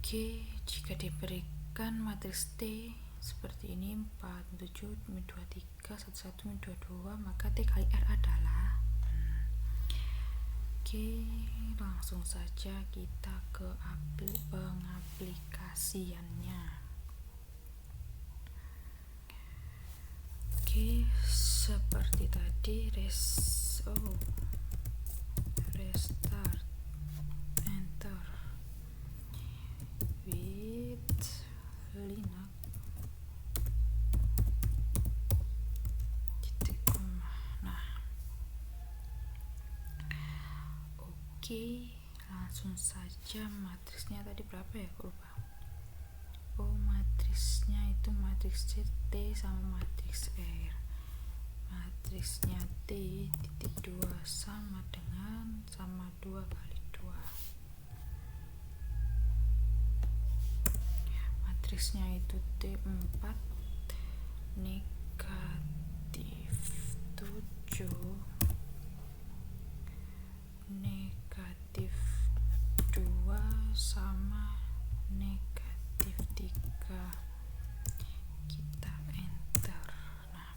G jika diberikan misalkan matriks T seperti ini 4, 7, 2, 3, 1, 1, 2, 2, maka T kali R adalah Oke, langsung saja kita ke pengaplikasiannya. Oke, seperti tadi restart enter with Linux titik koma. Nah, oke, langsung saja matriksnya tadi berapa ya, aku lupa. Oh, matriksnya itu matriks T sama matriks R. Matriksnya T titik 2 sama 2 kali 2. Matriksnya itu T4 negatif 7 negatif 2 sama negatif 3. Kita enter. Nah,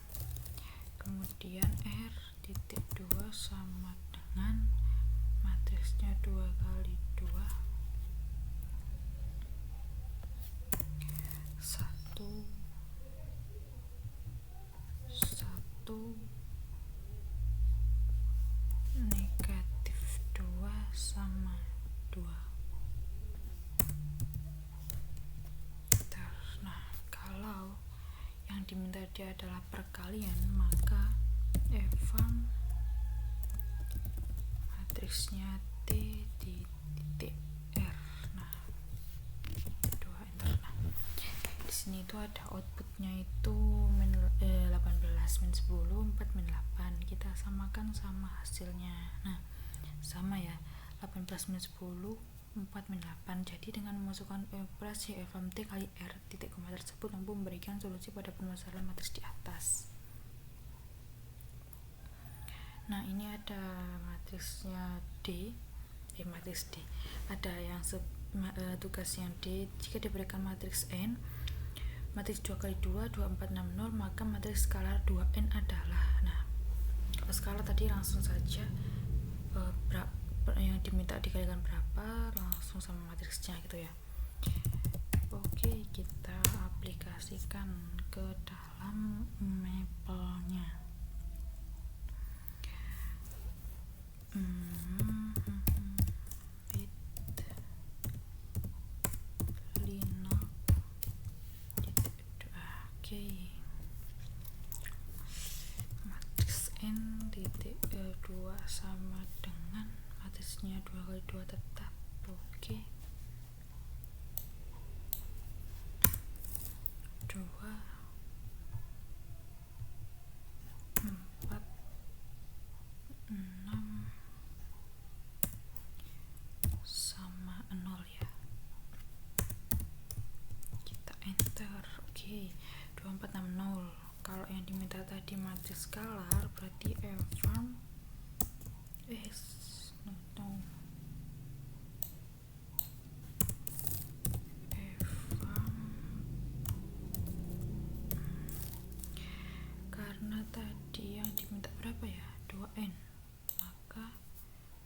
kemudian R titik 2 sama dengan matriksnya 2 kali 2 1 negatif 2 sama 2. Nah, kalau yang diminta dia adalah perkalian, maka eval matriksnya T di titik R. Nah, titik 2 enter. Nah, di sini itu ada outputnya itu 18 min 10 4 min 8. Kita samakan sama hasilnya. Nah, sama ya, 18 min 10 4 min 8. Jadi dengan memasukkan operasi eval T kali R titik koma tersebut mampu memberikan solusi pada permasalahan matriks di atas. Nah, ini ada matriksnya matriks D. Ada yang tugas yang D, jika diberikan matriks N, matriks 2 kali 2, 2, 4, 6, 0, maka matriks skalar 2N adalah. Nah, kalau skalar tadi langsung saja yang diminta dikalikan berapa, langsung sama matriksnya gitu ya. Oke, kita aplikasikan ke dalam Maple-nya. Linux oke, matriks N titik 2 sama dengan matriksnya 2 kali 2 tetap. Oke, 2 4 6 sama 0 ya. Kita enter. Oke, 2 4 6 0. Kalau yang diminta tadi matriks skalar, berarti eval karena tadi yang diminta berapa ya, 2N, maka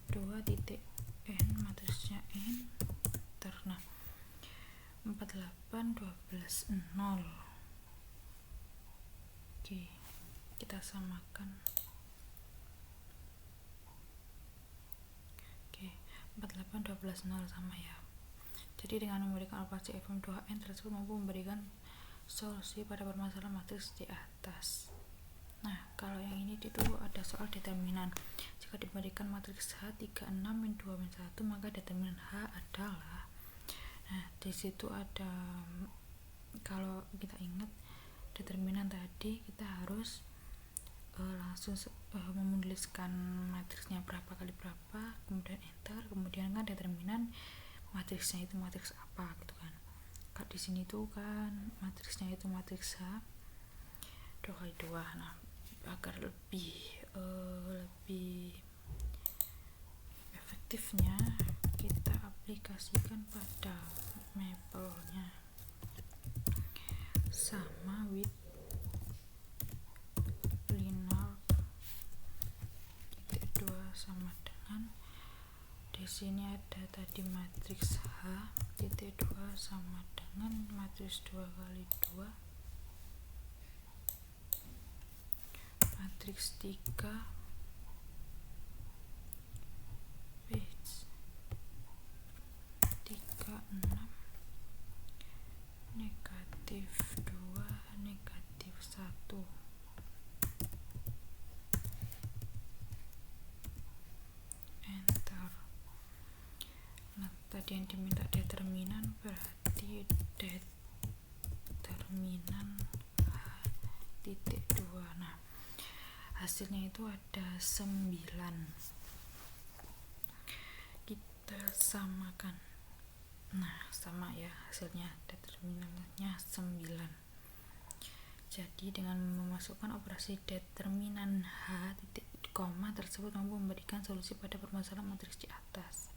2 titik N matriksnya N nah 48 12 0. Oke, kita samakan. Oke, 48 12 0 sama ya. Jadi dengan memberikan operasi eval 2N tersebut mampu memberikan solusi pada permasalahan matriks di atas. Nah, kalau yang ini itu ada soal determinan. Jika diberikan matriks H 3 6 min 2 min 1, maka determinan H adalah. Nah, di situ ada, kalau kita ingat determinan tadi, kita harus langsung menuliskan matriksnya berapa kali berapa, kemudian enter, kemudian kan determinan matriksnya itu matriks apa gitu kan. Kalau di sini tuh kan matriksnya itu matriks H 2 kali 2. Nah, agar lebih efektifnya kita aplikasikan pada Maple-nya. sama with linear titik 2 sama dengan, di sini ada tadi matriks H titik 2 sama dengan matriks 2 kali 2 matriks 3 page 36 negatif 2 negatif 1 enter. Nah, tadi yang diminta determinan berarti determinan H titik 2. Nah, hasilnya itu ada 9. Kita samakan. Nah, sama ya hasilnya, determinannya 9. Jadi dengan memasukkan operasi determinan H titik koma tersebut mampu memberikan solusi pada permasalahan matriks di atas.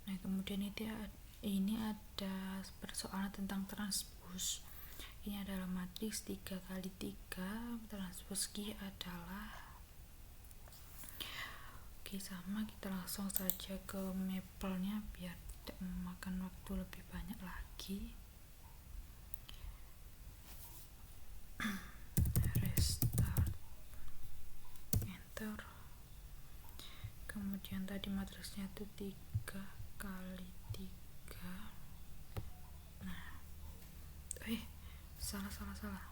Nah, kemudian ini ada persoalan tentang transpos. Ini adalah matriks 3 kali 3, transpos Q adalah, oke, sama, kita langsung saja ke mapelnya biar tidak memakan waktu lebih banyak lagi. Restart, enter. Kemudian tadi matriksnya itu 3 kali 3. Nah, salah,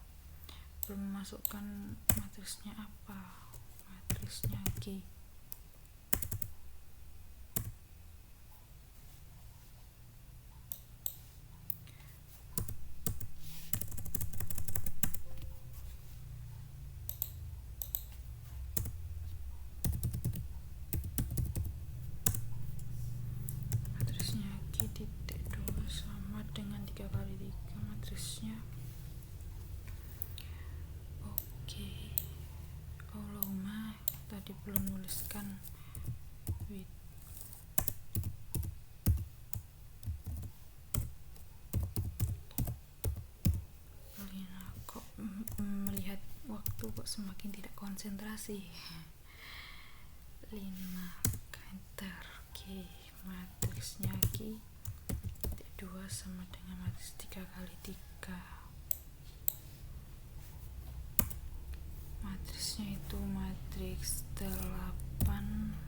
belum memasukkan matriksnya apa, matriksnya Q. Matriksnya Q titik 2 sama dengan 3 kali 3 matriksnya. Oke, Allahumma tadi belum nuliskan with Lina. Kok melihat waktu kok semakin tidak konsentrasi. Lina enter. Oke, matriksnya Q titik 2 sama dengan matriks 3 kali 3. Matriksnya itu matriks 8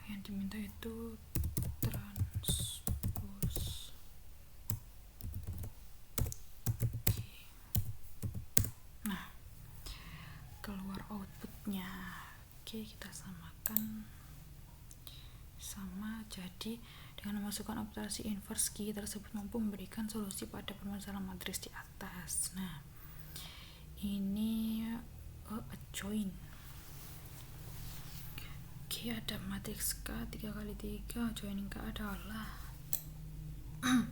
yang diminta itu transpos. Nah, keluar outputnya. Oke, kita samakan sama. Jadi dengan memasukkan operasi inverse Q tersebut mampu memberikan solusi pada permasalahan matriks di atas. Nah, ini join. Oke, ada matriks K 3 kali 3, joining K adalah oke,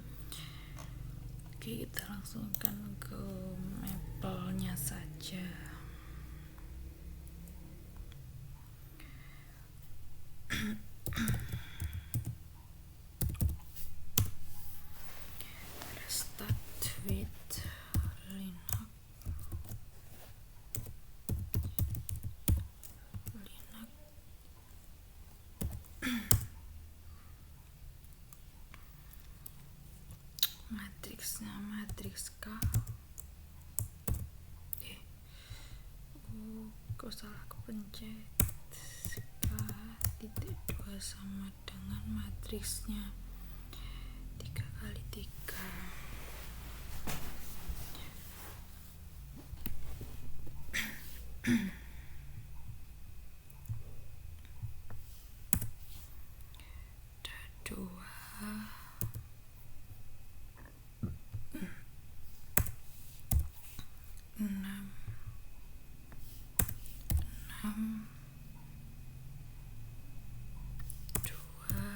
kita langsungkan ke mapelnya saja. Restart with Linux. Matriksnya matriks K. Kok salah kepencet. K titik 2 sama dengan matriksnya 3 kali 3. enam, enam, dua,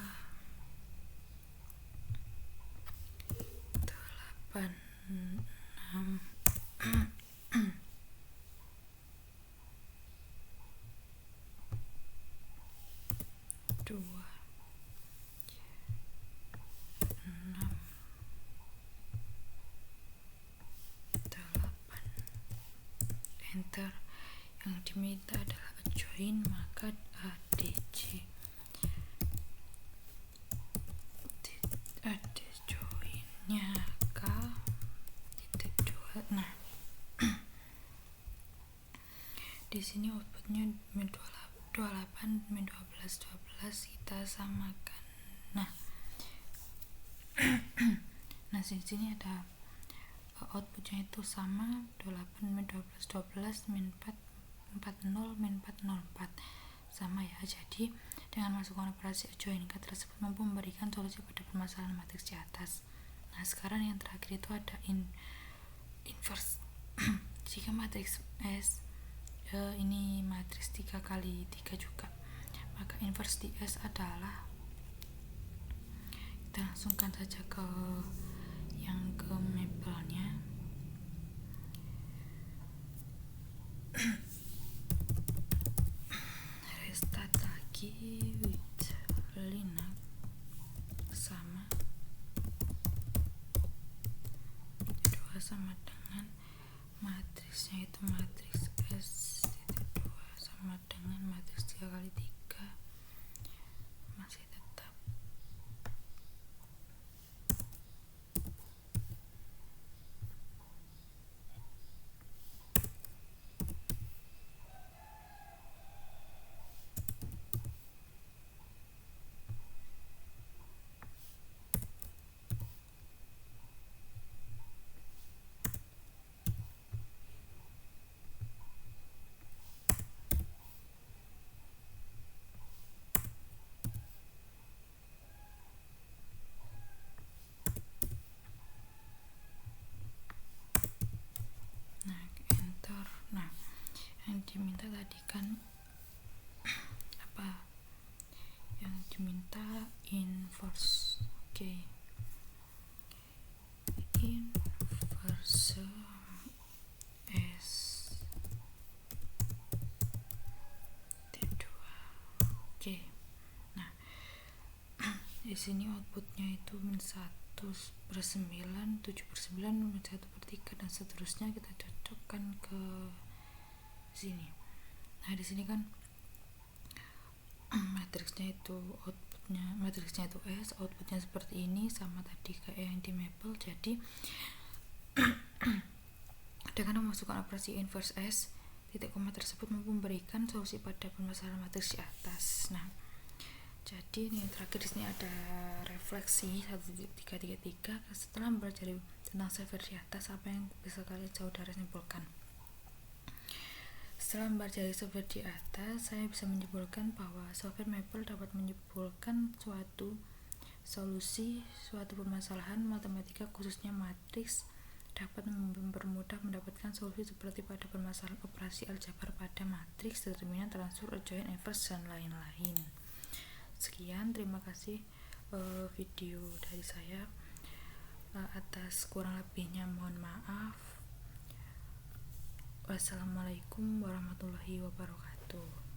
delapan, enam, dua, enam, delapan, enter. Yang diminta adalah adjoin, maka ADJ joinnya K titik 2. Nah, di sini outputnya min 28 min 12 kita samakan. Nah nah di sini ada outputnya itu sama 28 min 12 min 40 min 404 sama ya. Jadi dengan masukkan operasi adjoin K tersebut mampu memberikan solusi pada permasalahan matriks di atas. Nah sekarang yang terakhir itu ada inverse. Jika matriks S ini matriks 3 kali 3 juga, maka inverse di S adalah, kita langsungkan saja ke mapelnya. Restart lagi with Linux sama 2 sama dengan matriksnya itu matriks S titik 2 sama dengan matriks 3 kali 3 masih tetap. Nah enter. Nah yang diminta tadi kan apa, yang diminta inverse. Oke. Inverse S T2. Oke. Nah di sini outputnya itu min 1/9, 7/9, min 1/3 dan seterusnya. Kita cocokkan ke sini. Nah di sini kan matriksnya itu S, outputnya seperti ini, sama tadi kayak yang di Maple. Jadi dengan memasukkan operasi inverse S, titik koma tersebut mampu memberikan solusi pada permasalahan matriks di atas. Nah jadi ini terakhir di sini ada refleksi 1.333. Setelah belajar tentang software di atas, apa yang bisa kalian saudara simpulkan? Setelah mempelajari software di atas, saya bisa menyimpulkan bahwa software Maple dapat menyimpulkan suatu solusi suatu permasalahan matematika, khususnya matriks, dapat mempermudah mendapatkan solusi seperti pada permasalahan operasi aljabar pada matriks, determinan, transfer, adjoin, inverse, dan lain-lain. Sekian, terima kasih video dari saya. Atas kurang lebihnya mohon maaf. Wassalamualaikum warahmatullahi wabarakatuh.